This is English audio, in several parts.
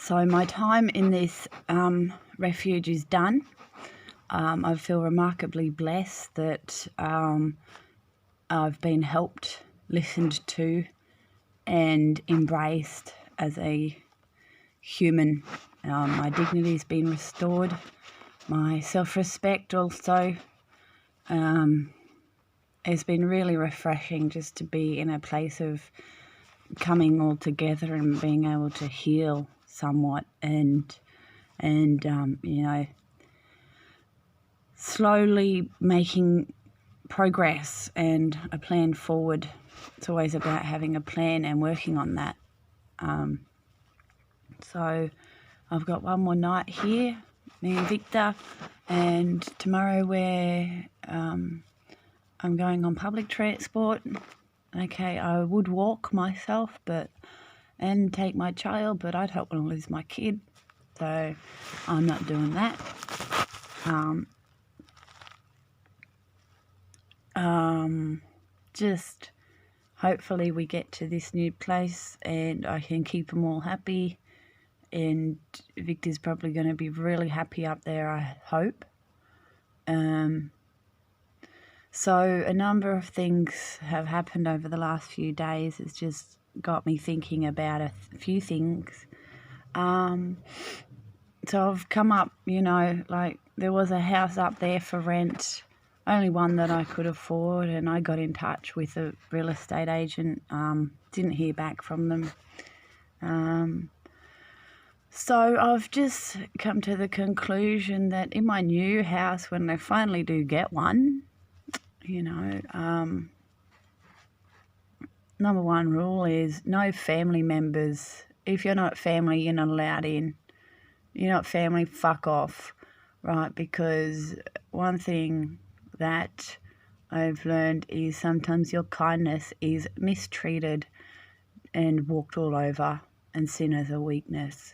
So my time in this refuge is done. I feel remarkably blessed that I've been helped, listened to, and embraced as a human. My dignity's been restored, my self-respect also. It's been really refreshing just to be in a place of coming all together and being able to heal somewhat and slowly making progress and a plan forward. It's always about having a plan and working on that. So I've got one more night here, me and Victor, and tomorrow I'm going on public transport. Okay, I would walk myself and take my child, but I don't want to lose my kid, so I'm not doing that. Just hopefully we get to this new place and I can keep them all happy, and Victor's probably going to be really happy up there, I hope. So a number of things have happened over the last few days. It's just got me thinking about a few things. So I've come up, there was a house up there for rent, only one that I could afford, and I got in touch with a real estate agent, didn't hear back from them. So I've just come to the conclusion that in my new house, when I finally do get one, number one rule is no family members. If you're not family, you're not allowed in. You're not family, fuck off, right? Because one thing that I've learned is sometimes your kindness is mistreated and walked all over and seen as a weakness.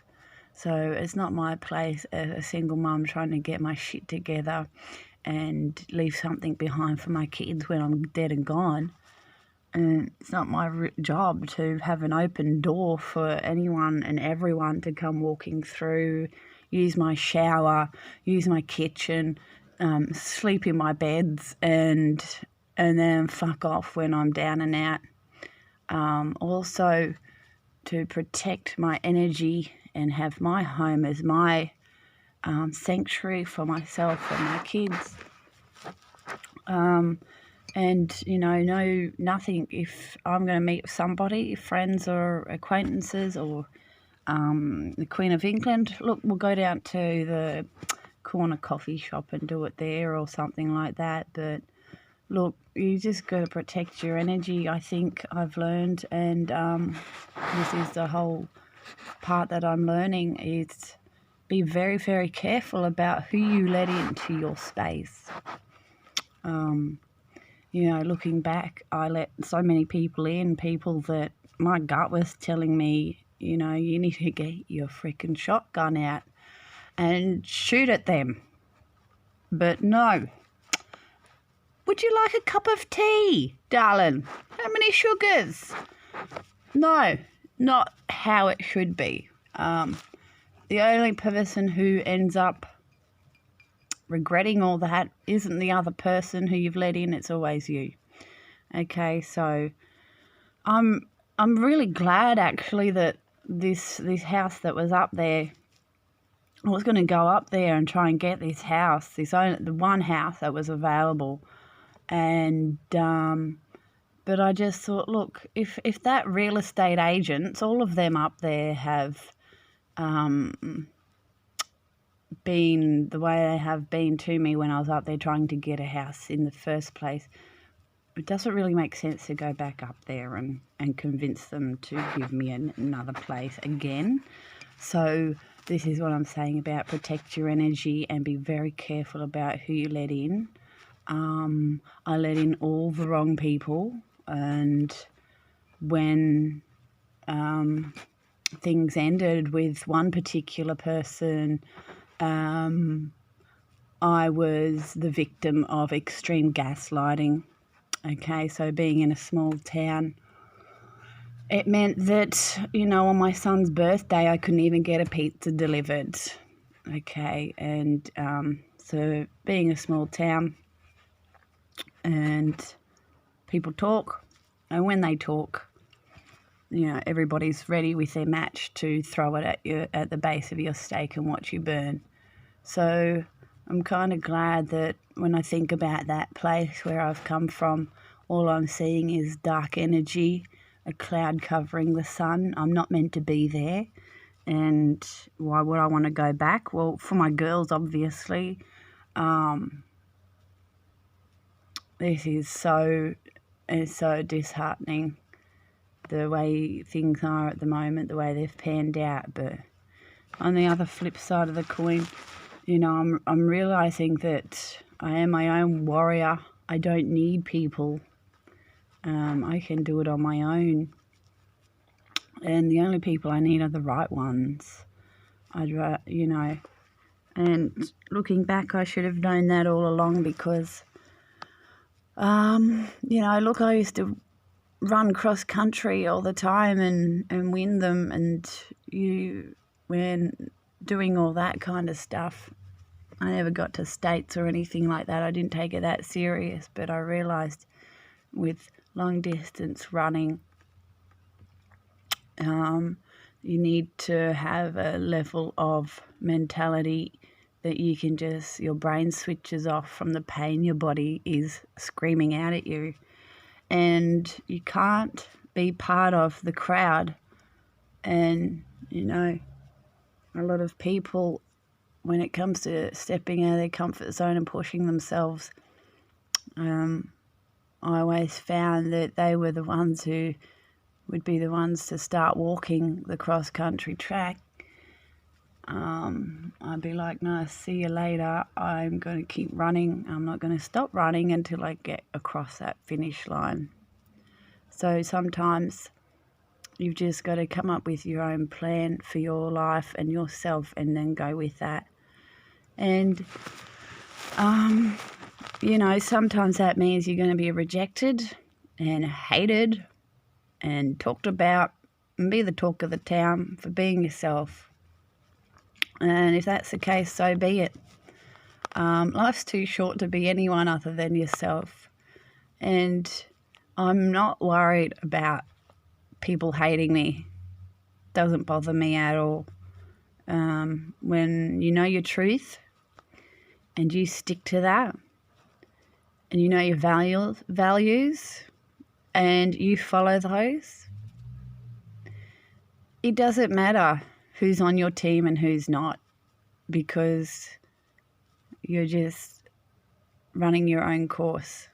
So it's not my place as a single mum trying to get my shit together and leave something behind for my kids when I'm dead and gone. And it's not my job to have an open door for anyone and everyone to come walking through, use my shower, use my kitchen, sleep in my beds, and then fuck off when I'm down and out. Also, to protect my energy and have my home as my sanctuary for myself and my kids. Nothing if I'm going to meet somebody, friends or acquaintances or the Queen of England, look, we'll go down to the corner coffee shop and do it there or something like that. But look, you just got to protect your energy, I think I've learned, and this is the whole part that I'm learning, is be very, very careful about who you let into your space. Looking back, I let so many people in, people that my gut was telling me, you need to get your freaking shotgun out and shoot at them. But no. Would you like a cup of tea, darling? How many sugars? No, not how it should be. The only person who ends up regretting all that isn't the other person who you've let in, it's always you. Okay, so I'm really glad actually that this house that was up there, I was going to go up there and try and get this house, the one house that was available, and but I just thought, look, if that real estate agents, all of them up there have been the way they have been to me when I was up there trying to get a house in the first place, it doesn't really make sense to go back up there and convince them to give me another place again. So this is what I'm saying about protect your energy and be very careful about who you let in. I let in all the wrong people, and when things ended with one particular person, I was the victim of extreme gaslighting. Okay, so being in a small town, it meant that, on my son's birthday, I couldn't even get a pizza delivered. Okay, and so being a small town, and people talk, and when they talk, everybody's ready with their match to throw it at you at the base of your steak and watch you burn. So I'm kind of glad that when I think about that place where I've come from, all I'm seeing is dark energy, a cloud covering the sun. I'm not meant to be there. And why would I want to go back? Well, for my girls, obviously. This is so disheartening, the way things are at the moment, the way they've panned out. But on the other flip side of the coin, I'm realising that I am my own warrior. I don't need people. I can do it on my own. And the only people I need are the right ones. And looking back, I should have known that all along because, look, I used to run cross country all the time and win them, and when doing all that kind of stuff, I never got to states or anything like that. I didn't take it that serious, but I realised with long distance running, you need to have a level of mentality that you can your brain switches off from the pain your body is screaming out at you. And you can't be part of the crowd. And, a lot of people, when it comes to stepping out of their comfort zone and pushing themselves, I always found that they were the ones who would be the ones to start walking the cross-country track. I'd be like, no, see you later. I'm going to keep running. I'm not going to stop running until I get across that finish line. So sometimes you've just got to come up with your own plan for your life and yourself and then go with that. And, sometimes that means you're going to be rejected and hated and talked about and be the talk of the town for being yourself. And if that's the case, so be it. Life's too short to be anyone other than yourself. And I'm not worried about people hating me. Doesn't bother me at all. When you know your truth and you stick to that, and you know your values, and you follow those, it doesn't matter who's on your team and who's not, because you're just running your own course.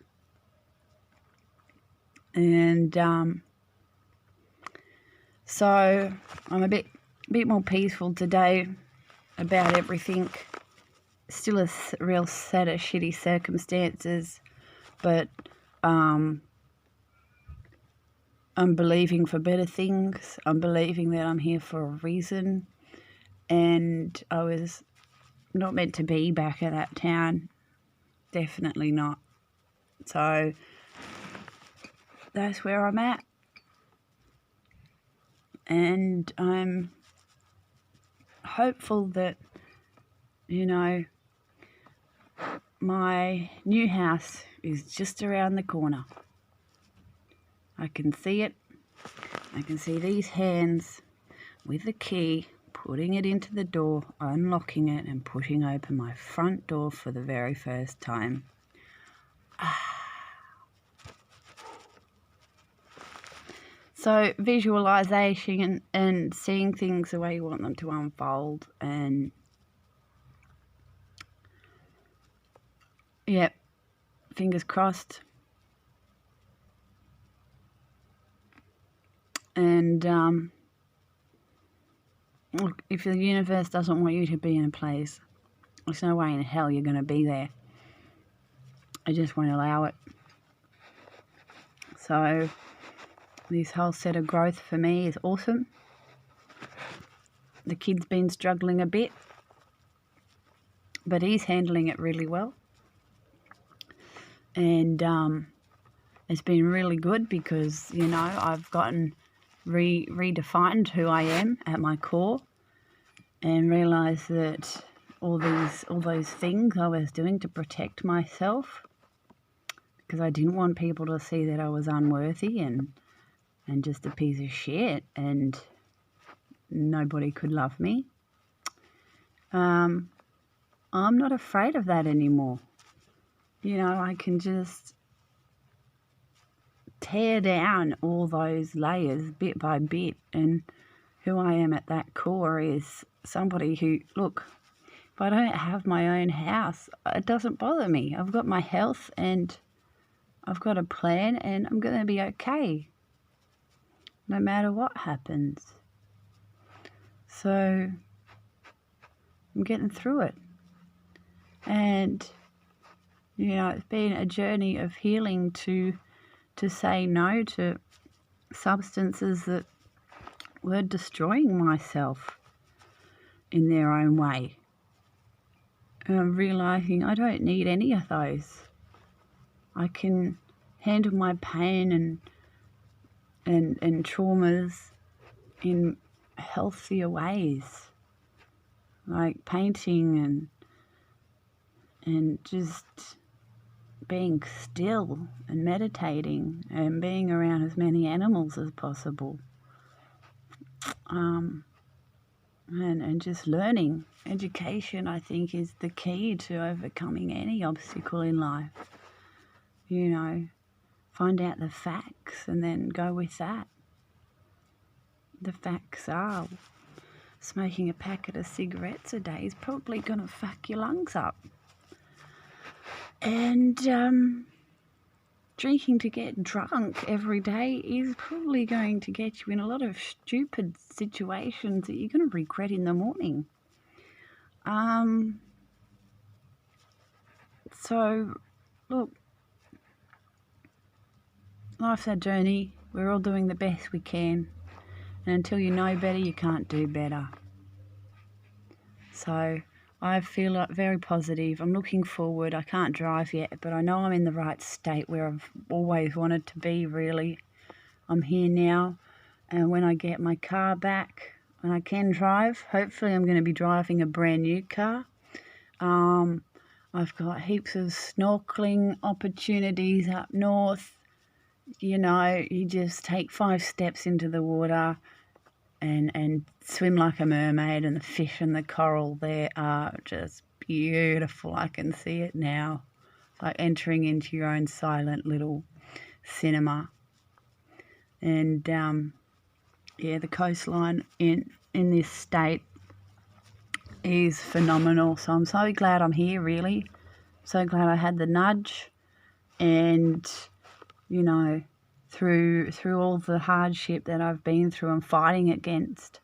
And so I'm a bit more peaceful today about everything. Still a real set of shitty circumstances, but I'm believing for better things. I'm believing that I'm here for a reason, and I was not meant to be back in that town. Definitely not. So that's where I'm at. And I'm hopeful that, my new house is just around the corner. I can see it. I can see these hands with the key, putting it into the door, unlocking it, and pushing open my front door for the very first time. So visualization and seeing things the way you want them to unfold, and yep, fingers crossed. And look, if the universe doesn't want you to be in a place, there's no way in hell you're going to be there. I just won't allow it. So this whole set of growth for me is awesome. The kid's been struggling a bit, but he's handling it really well. And it's been really good because, I've gotten redefined who I am at my core, and realised that all those things I was doing to protect myself, because I didn't want people to see that I was unworthy and just a piece of shit and nobody could love me. I'm not afraid of that anymore. I can just tear down all those layers bit by bit, and who I am at that core is somebody who, look, if I don't have my own house, it doesn't bother me. I've got my health and I've got a plan, and I'm going to be okay no matter what happens. So I'm getting through it. And, it's been a journey of healing to say no to substances that were destroying myself in their own way. And I'm realising I don't need any of those. I can handle my pain and traumas in healthier ways, like painting and just being still and meditating and being around as many animals as possible, and just learning. Education, I think, is the key to overcoming any obstacle in life. Find out the facts and then go with that. The facts are smoking a packet of cigarettes a day is probably going to fuck your lungs up. And drinking to get drunk every day is probably going to get you in a lot of stupid situations that you're going to regret in the morning. So, look, life's a journey. We're all doing the best we can. And until you know better, you can't do better. So I feel very positive. I'm looking forward. I can't drive yet, but I know I'm in the right state where I've always wanted to be, really. I'm here now. And when I get my car back, when I can drive, hopefully I'm going to be driving a brand new car. I've got heaps of snorkeling opportunities up north. You just take 5 steps into the water and swim like a mermaid, and the fish and the coral there are just beautiful. I can see it now. It's like entering into your own silent little cinema. And the coastline in this state is phenomenal. So I'm so glad I'm here, really. So glad I had the nudge, and through all the hardship that I've been through and fighting against,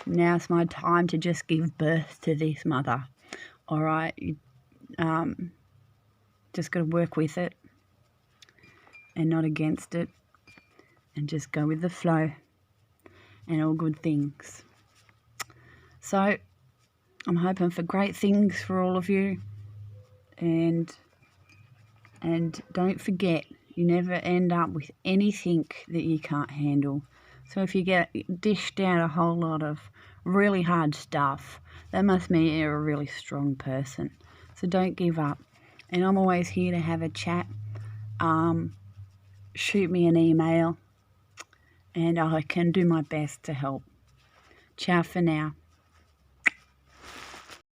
now's my time to just give birth to this mother. All right, just got to work with it and not against it, and just go with the flow and all good things. So I'm hoping for great things for all of you, and don't forget, you never end up with anything that you can't handle. So if you get dished out a whole lot of really hard stuff, that must mean you're a really strong person. So don't give up. And I'm always here to have a chat. Shoot me an email, and I can do my best to help. Ciao for now.